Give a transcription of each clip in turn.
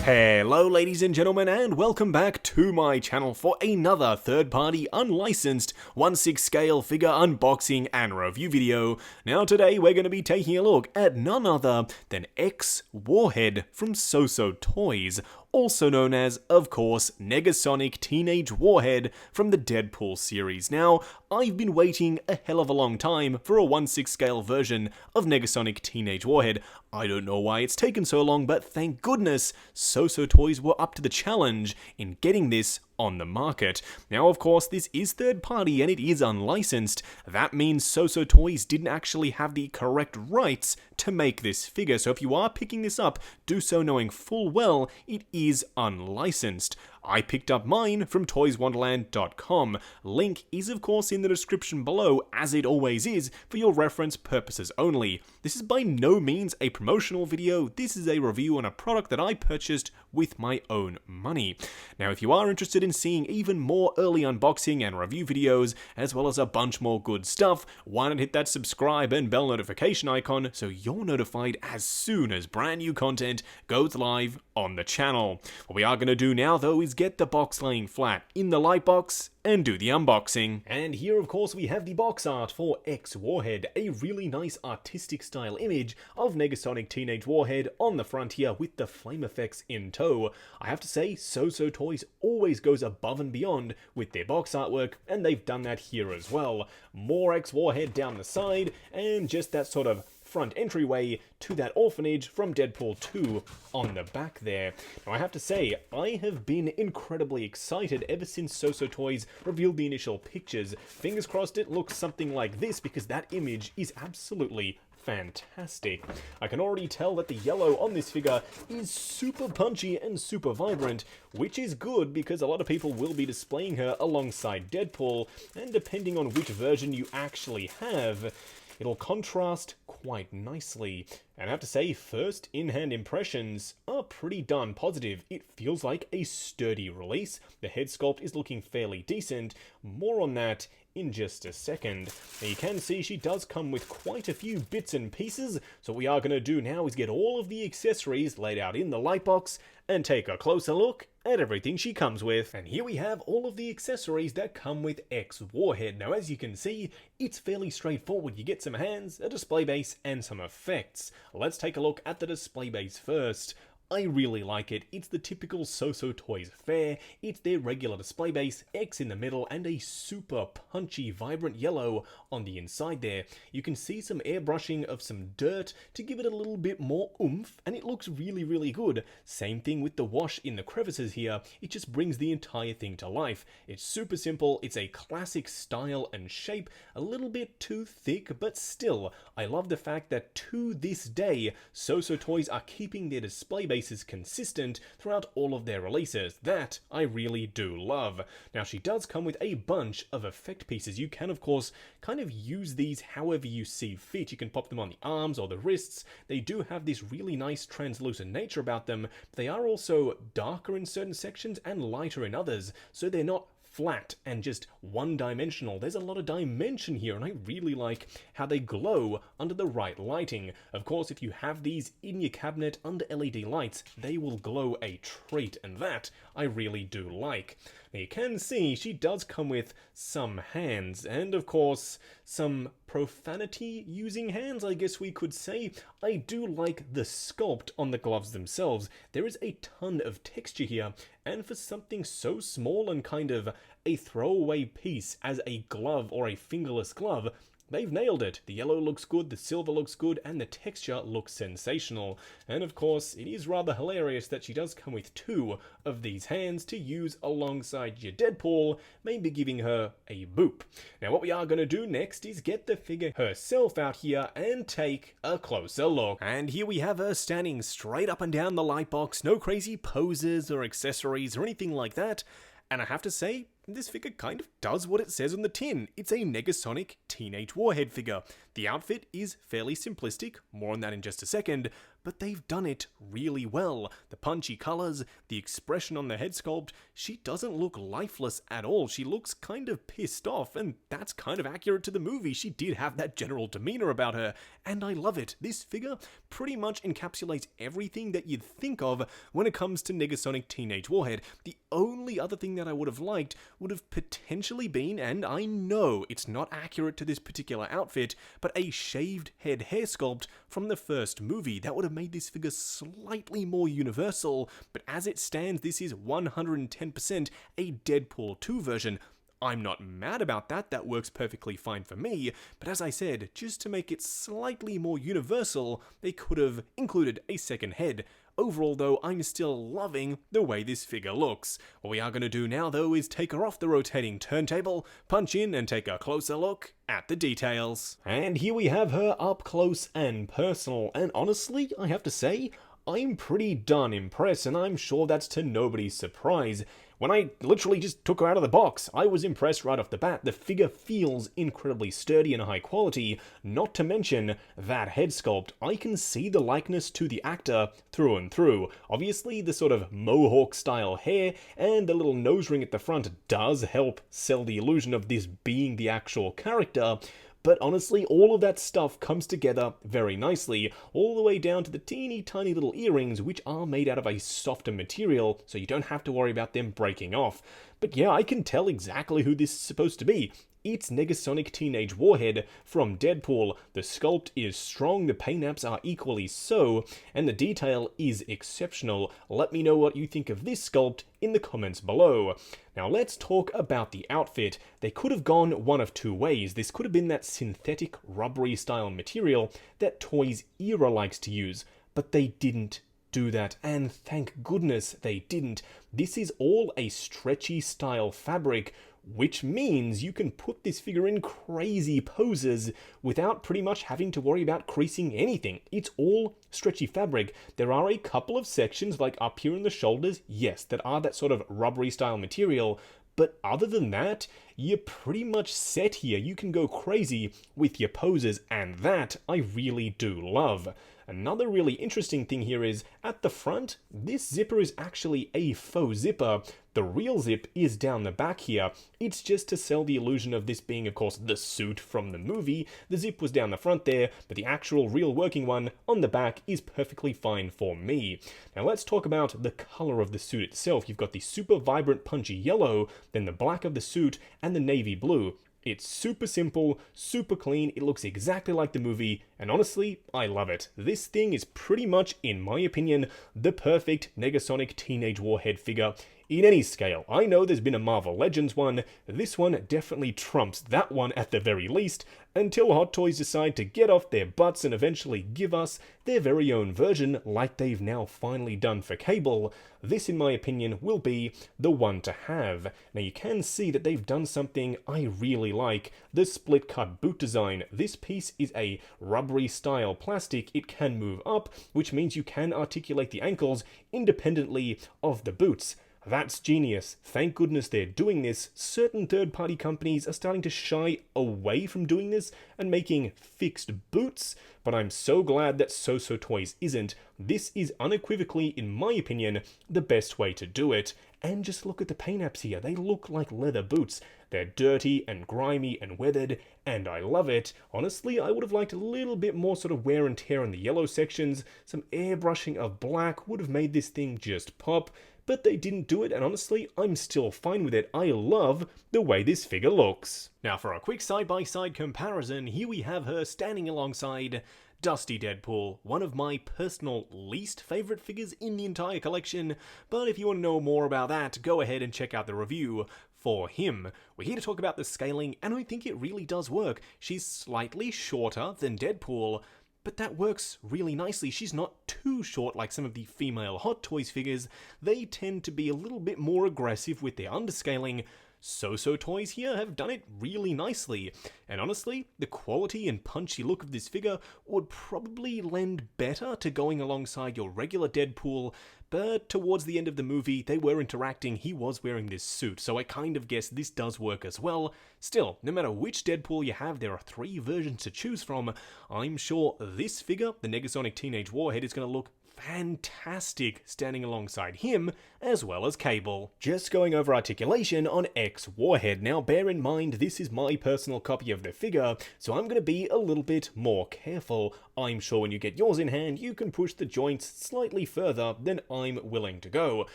Hello ladies and gentlemen, and welcome back to my channel for another third-party unlicensed 1/6 scale figure unboxing and review video. Now today we're going to be taking a look at none other than X-Warhead from SooSoo Toys, also known as, of course, Negasonic Teenage Warhead from the Deadpool series. Now, I've been waiting a hell of a long time for a 1/6 scale version of Negasonic Teenage Warhead. I don't know why it's taken so long, but thank goodness SooSoo Toys were up to the challenge in getting this on the market. Now, of course, this is third party and it is unlicensed. That means SooSoo Toys didn't actually have the correct rights to make this figure. So if you are picking this up, do so knowing full well it is unlicensed. I picked up mine from toyswonderland.com. Link is of course in the description below, as it always is, for your reference purposes only. This is by no means a promotional video, this is a review on a product that I purchased with my own money. Now if you are interested in seeing even more early unboxing and review videos, as well as a bunch more good stuff, why not hit that subscribe and bell notification icon so you're notified as soon as brand new content goes live on the channel. What we are going to do now though is get the box laying flat in the light box and do the unboxing. And here of course we have the box art for X-Warhead, a really nice artistic style image of Negasonic Teenage Warhead on the front here with the flame effects in tow. I have to say, SooSoo Toys always goes above and beyond with their box artwork, and they've done that here as well. More X-Warhead down the side, and just that sort of front entryway to that orphanage from Deadpool 2 on the back there. Now I have to say, I have been incredibly excited ever since SooSoo Toys revealed the initial pictures. Fingers crossed it looks something like this, because that image is absolutely fantastic. I can already tell that the yellow on this figure is super punchy and super vibrant, which is good because a lot of people will be displaying her alongside Deadpool, and depending on which version you actually have, it'll contrast quite nicely. And I have to say, first in-hand impressions are pretty darn positive. It feels like a sturdy release. The head sculpt is looking fairly decent. More on that in just a second. Now you can see she does come with quite a few bits and pieces, so what we are going to do now is get all of the accessories laid out in the light box and take a closer look at everything she comes with. And here we have all of the accessories that come with X-Warhead. Now as you can see, it's fairly straightforward. You get some hands, a display base, and some effects. Let's take a look at the display base first. I really like it. It's the typical SooSoo Toys fare. It's their regular display base, X in the middle, and a super punchy, vibrant yellow on the inside there. You can see some airbrushing of some dirt to give it a little bit more oomph, and it looks really, really good. Same thing with the wash in the crevices here. It just brings the entire thing to life. It's super simple. It's a classic style and shape, a little bit too thick, but still, I love the fact that to this day, SooSoo Toys are keeping their display base is consistent throughout all of their releases. That I really do love. Now she does come with a bunch of effect pieces. You can of course kind of use these however you see fit. You can pop them on the arms or the wrists. They do have this really nice translucent nature about them. They are also darker in certain sections and lighter in others, so they're not flat and just one-dimensional. There's a lot of dimension here, and I really like how they glow under the right lighting. Of course, if you have these in your cabinet under LED lights, they will glow a treat, and that I really do like. Now you can see she does come with some hands, and of course some profanity-using hands, I guess we could say. I do like the sculpt on the gloves themselves. There is a ton of texture here, and for something so small and kind of a throwaway piece as a glove or a fingerless glove, they've nailed it. The yellow looks good, the silver looks good, and the texture looks sensational. And of course, it is rather hilarious that she does come with two of these hands to use alongside your Deadpool, maybe giving her a boop. Now what we are going to do next is get the figure herself out here and take a closer look. And here we have her standing straight up and down the light box, no crazy poses or accessories or anything like that. And I have to say, this figure kind of does what it says on the tin. It's a Negasonic Teenage Warhead figure. The outfit is fairly simplistic, more on that in just a second, but they've done it really well. The punchy colours, the expression on the head sculpt, she doesn't look lifeless at all. She looks kind of pissed off, and that's kind of accurate to the movie. She did have that general demeanour about her, and I love it. This figure pretty much encapsulates everything that you'd think of when it comes to Negasonic Teenage Warhead. The only other thing that I would have liked would have potentially been, and I know it's not accurate to this particular outfit, but a shaved head hair sculpt from the first movie. That would have made this figure slightly more universal, but as it stands, this is 110% a Deadpool 2 version. I'm not mad about that, that works perfectly fine for me, but as I said, just to make it slightly more universal, they could have included a second head. Overall though, I'm still loving the way this figure looks. What we are going to do now though is take her off the rotating turntable, punch in and take a closer look at the details. And here we have her up close and personal, and honestly, I have to say, I'm pretty darn impressed, and I'm sure that's to nobody's surprise. When I literally just took her out of the box, I was impressed right off the bat. The figure feels incredibly sturdy and high quality, not to mention that head sculpt. I can see the likeness to the actor through and through. Obviously, the sort of mohawk style hair and the little nose ring at the front does help sell the illusion of this being the actual character. But honestly, all of that stuff comes together very nicely, all the way down to the teeny tiny little earrings, which are made out of a softer material, so you don't have to worry about them breaking off. But yeah, I can tell exactly who this is supposed to be. It's Negasonic Teenage Warhead from Deadpool. The sculpt is strong, the paint-apps are equally so, and the detail is exceptional. Let me know what you think of this sculpt in the comments below. Now let's talk about the outfit. They could have gone one of two ways. This could have been that synthetic rubbery style material that Toys era likes to use, but they didn't do that, and thank goodness they didn't. This is all a stretchy style fabric, which means you can put this figure in crazy poses without pretty much having to worry about creasing anything. It's all stretchy fabric. There are a couple of sections, like up here in the shoulders, yes, that are that sort of rubbery style material, but other than that, you're pretty much set here. You can go crazy with your poses, and that I really do love. Another really interesting thing here is, at the front, this zipper is actually a faux zipper. The real zip is down the back here. It's just to sell the illusion of this being, of course, the suit from the movie. The zip was down the front there, but the actual real working one on the back is perfectly fine for me. Now let's talk about the color of the suit itself. You've got the super vibrant punchy yellow, then the black of the suit, and the navy blue. It's super simple, super clean, it looks exactly like the movie, and honestly, I love it. This thing is pretty much, in my opinion, the perfect Negasonic Teenage Warhead figure in any scale. I know there's been a Marvel Legends one, this one definitely trumps that one at the very least, until Hot Toys decide to get off their butts and eventually give us their very own version, like they've now finally done for Cable. This, in my opinion, will be the one to have. Now you can see that they've done something I really like, the split cut boot design. This piece is a rubbery style plastic. It can move up, which means you can articulate the ankles independently of the boots. That's genius. Thank goodness they're doing this. Certain third-party companies are starting to shy away from doing this and making fixed boots, but I'm so glad that SooSoo Toys isn't. This is unequivocally, in my opinion, the best way to do it. And just look at the paint apps here. They look like leather boots. They're dirty and grimy and weathered, and I love it. Honestly, I would have liked a little bit more sort of wear and tear in the yellow sections. Some airbrushing of black would have made this thing just pop, but they didn't do it, and honestly, I'm still fine with it. I love the way this figure looks. Now for a quick side-by-side comparison, here we have her standing alongside Dusty Deadpool, one of my personal least favourite figures in the entire collection, but if you want to know more about that, go ahead and check out the review for him. We're here to talk about the scaling, and I think it really does work. She's slightly shorter than Deadpool, but that works really nicely. She's not too short like some of the female Hot Toys figures. They tend to be a little bit more aggressive with their underscaling, SooSoo toys here have done it really nicely, and honestly, the quality and punchy look of this figure would probably lend better to going alongside your regular Deadpool, but towards the end of the movie, they were interacting, he was wearing this suit, so I kind of guess this does work as well. Still, no matter which Deadpool you have, there are 3 versions to choose from. I'm sure this figure, the Negasonic Teenage Warhead, is going to look fantastic standing alongside him, as well as Cable. Just going over articulation on X-Warhead. Now bear in mind this is my personal copy of the figure, so I'm going to be a little bit more careful. I'm sure when you get yours in hand, you can push the joints slightly further than I'm willing to go.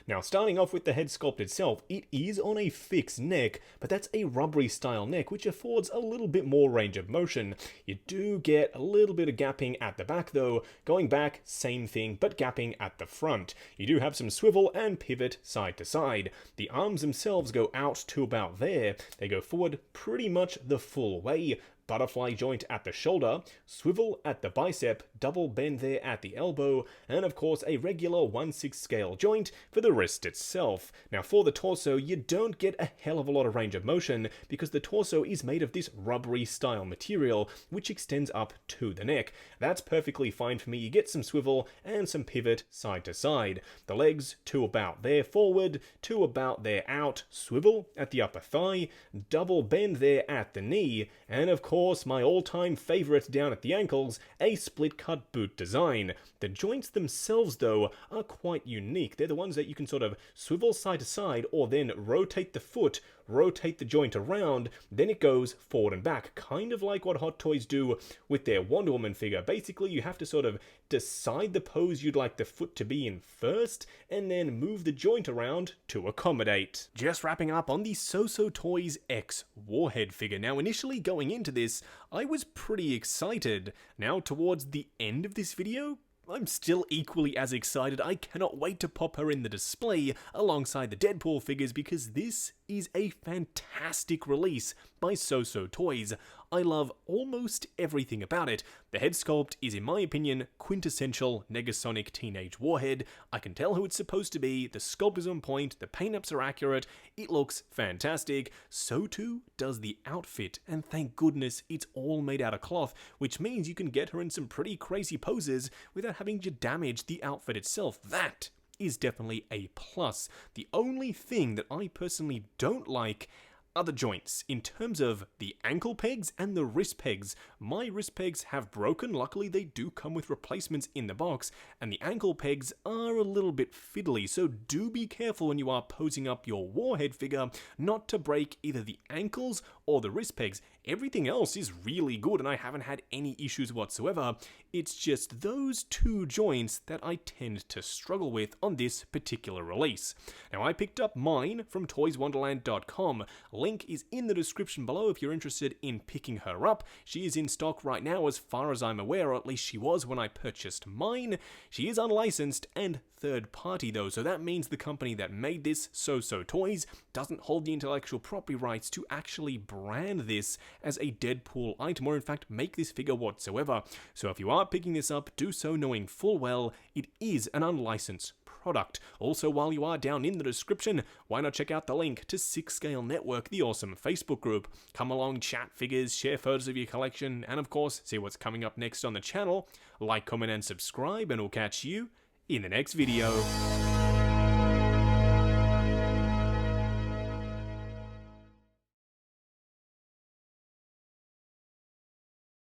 Now starting off with the head sculpt itself, it is on a fixed neck, but that's a rubbery style neck, which affords a little bit more range of motion. You do get a little bit of gapping at the back though. Going back, same thing, but gapping at the front. You do have some swivel and pivot side to side. The arms themselves go out to about there. They go forward pretty much the full way. Butterfly joint at the shoulder, swivel at the bicep, double bend there at the elbow, and of course a regular 1/6 scale joint for the wrist itself. Now for the torso, you don't get a hell of a lot of range of motion because the torso is made of this rubbery style material which extends up to the neck. That's perfectly fine for me. You get some swivel and some pivot side to side. The legs to about there forward, to about there out, swivel at the upper thigh, double bend there at the knee, and of course my all-time favorite down at the ankles, a split-cut boot design. The joints themselves, though, are quite unique. They're the ones that you can sort of swivel side to side or then rotate the foot, rotate the joint around, then it goes forward and back, kind of like what Hot Toys do with their Wonder Woman figure. Basically, you have to sort of decide the pose you'd like the foot to be in first, and then move the joint around to accommodate. Just wrapping up on the SooSoo Toys X-Warhead figure. Now, initially going into this, I was pretty excited. Now, towards the end of this video, I'm still equally as excited. I cannot wait to pop her in the display alongside the Deadpool figures because this is a fantastic release by SooSoo Toys. I love almost everything about it. The head sculpt is, in my opinion, quintessential Negasonic Teenage Warhead. I can tell who it's supposed to be, the sculpt is on point, the paint-ups are accurate, it looks fantastic. So too does the outfit, and thank goodness it's all made out of cloth, which means you can get her in some pretty crazy poses without having to damage the outfit itself. That is definitely a plus. The only thing that I personally don't like are the joints. In terms of the ankle pegs and the wrist pegs, my wrist pegs have broken. Luckily, they do come with replacements in the box, and the ankle pegs are a little bit fiddly, so do be careful when you are posing up your Warhead figure not to break either the ankles or the wrist pegs. Everything else is really good, and I haven't had any issues whatsoever. It's just those 2 joints that I tend to struggle with on this particular release. Now, I picked up mine from toyswonderland.com. Link is in the description below if you're interested in picking her up. She is in stock right now as far as I'm aware, or at least she was when I purchased mine. She is unlicensed and third party though, so that means the company that made this, SooSoo Toys, doesn't hold the intellectual property rights to actually brand this as a Deadpool item, or in fact make this figure whatsoever. So if you are picking this up, do so knowing full well it is an unlicensed product. Also, while you are down in the description, why not check out the link to 6 Scale Network, the awesome Facebook group. Come along, chat figures, share photos of your collection, and of course, see what's coming up next on the channel. Like, comment, and subscribe, and we'll catch you in the next video.